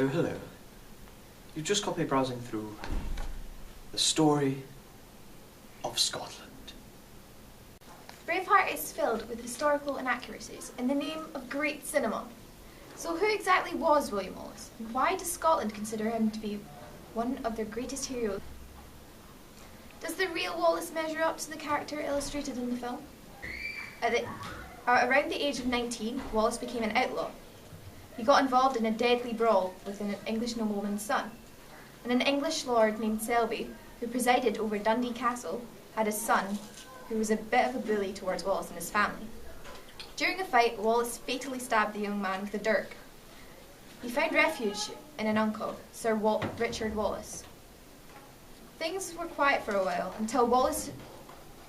Oh, hello. You've just got me browsing through the story of Scotland. Braveheart is filled with historical inaccuracies in the name of great cinema. So who exactly was William Wallace, and why does Scotland consider him to be one of their greatest heroes? Does the real Wallace measure up to the character illustrated in the film? Around the age of 19, Wallace became an outlaw. He got involved in a deadly brawl with an English nobleman's son, and an English lord named Selby, who presided over Dundee Castle, had a son who was a bit of a bully towards Wallace and his family. During a fight, Wallace fatally stabbed the young man with a dirk. He found refuge in an uncle, Sir Richard Wallace. Things were quiet for a while until Wallace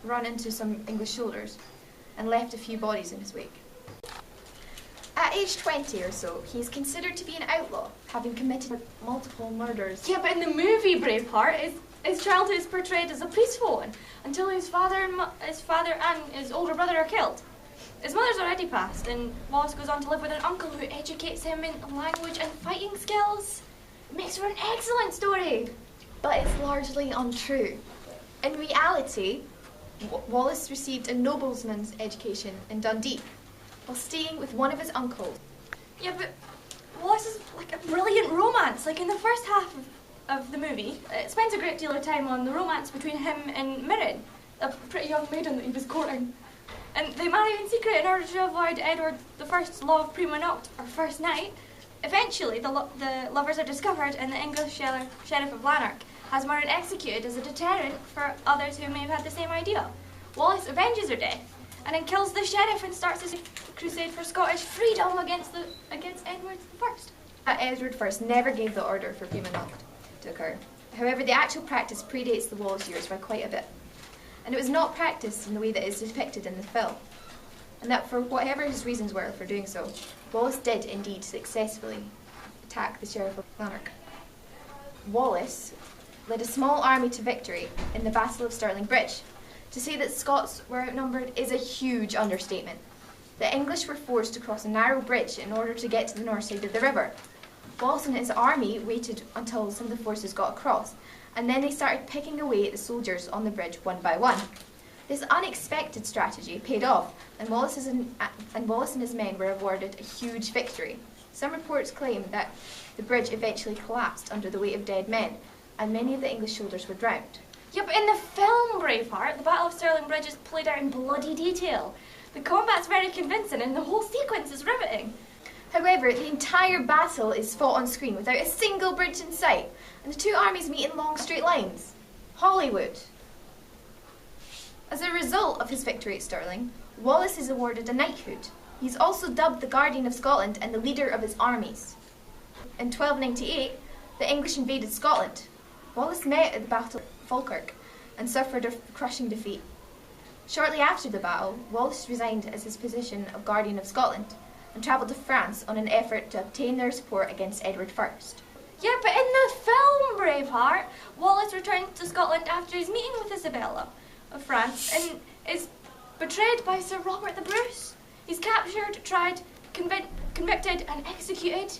ran into some English soldiers and left a few bodies in his wake. At age 20 or so, he is considered to be an outlaw, having committed multiple murders. Yeah, but in the movie Braveheart, his childhood is portrayed as a peaceful one until his father and his older brother are killed. His mother's already passed, and Wallace goes on to live with an uncle who educates him in language and fighting skills. It makes for an excellent story. But it's largely untrue. In reality, Wallace received a nobleman's education in Dundee, while staying with one of his uncles. Yeah, but Wallace is like a brilliant romance. Like in the first half of the movie, it spends a great deal of time on the romance between him and Mirren, a pretty young maiden that he was courting. And they marry in secret in order to avoid Edward I's law of prima nocte, or first night. Eventually, the lovers are discovered, and the English Sheriff of Lanark has Mirren executed as a deterrent for others who may have had the same idea. Wallace avenges her death, and then kills the sheriff and starts his crusade for Scottish freedom against Edward I. Edward I never gave the order for prima nocte to occur. However, the actual practice predates the Wallace years by quite a bit. And it was not practiced in the way that is depicted in the film. And that for whatever his reasons were for doing so, Wallace did indeed successfully attack the Sheriff of Lanark. Wallace led a small army to victory in the Battle of Stirling Bridge. To say that Scots were outnumbered is a huge understatement. The English were forced to cross a narrow bridge in order to get to the north side of the river. Wallace and his army waited until some of the forces got across, and then they started picking away at the soldiers on the bridge one by one. This unexpected strategy paid off, and Wallace and his men were awarded a huge victory. Some reports claim that the bridge eventually collapsed under the weight of dead men, and many of the English soldiers were drowned. Yeah, but in the film Braveheart, the Battle of Stirling Bridge is played out in bloody detail. The combat's very convincing, and the whole sequence is riveting. However, the entire battle is fought on screen without a single bridge in sight, and the two armies meet in long straight lines. Hollywood. As a result of his victory at Stirling, Wallace is awarded a knighthood. He's also dubbed the Guardian of Scotland and the leader of his armies. In 1298, the English invaded Scotland. Wallace met at the Battle of Falkirk and suffered a crushing defeat. Shortly after the battle, Wallace resigned as his position of Guardian of Scotland and travelled to France on an effort to obtain their support against Edward I. Yeah, but in the film Braveheart, Wallace returns to Scotland after his meeting with Isabella of France and is betrayed by Sir Robert the Bruce. He's captured, tried, convicted and executed.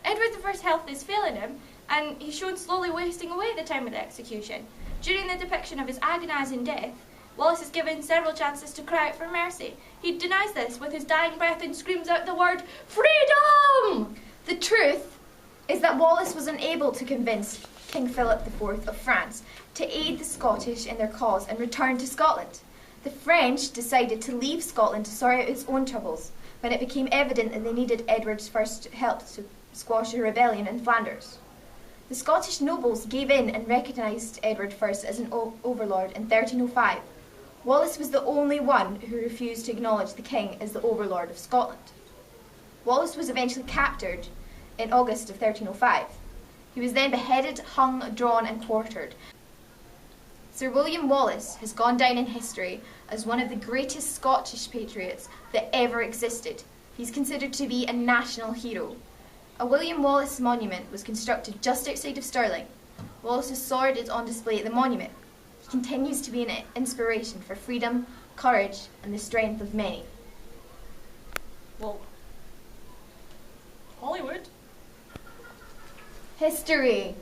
Edward I's health is failing him, and he's shown slowly wasting away at the time of the execution. During the depiction of his agonising death, Wallace is given several chances to cry out for mercy. He denies this with his dying breath and screams out the word, "Freedom!" The truth is that Wallace was unable to convince King Philip IV of France to aid the Scottish in their cause and return to Scotland. The French decided to leave Scotland to sort out its own troubles when it became evident that they needed Edward's first help to squash a rebellion in Flanders. The Scottish nobles gave in and recognised Edward I as an overlord in 1305. Wallace was the only one who refused to acknowledge the king as the overlord of Scotland. Wallace was eventually captured in August of 1305. He was then beheaded, hung, drawn and quartered. Sir William Wallace has gone down in history as one of the greatest Scottish patriots that ever existed. He's considered to be a national hero. A William Wallace monument was constructed just outside of Stirling. Wallace's sword is on display at the monument. He continues to be an inspiration for freedom, courage, and the strength of many. Well, Hollywood. History.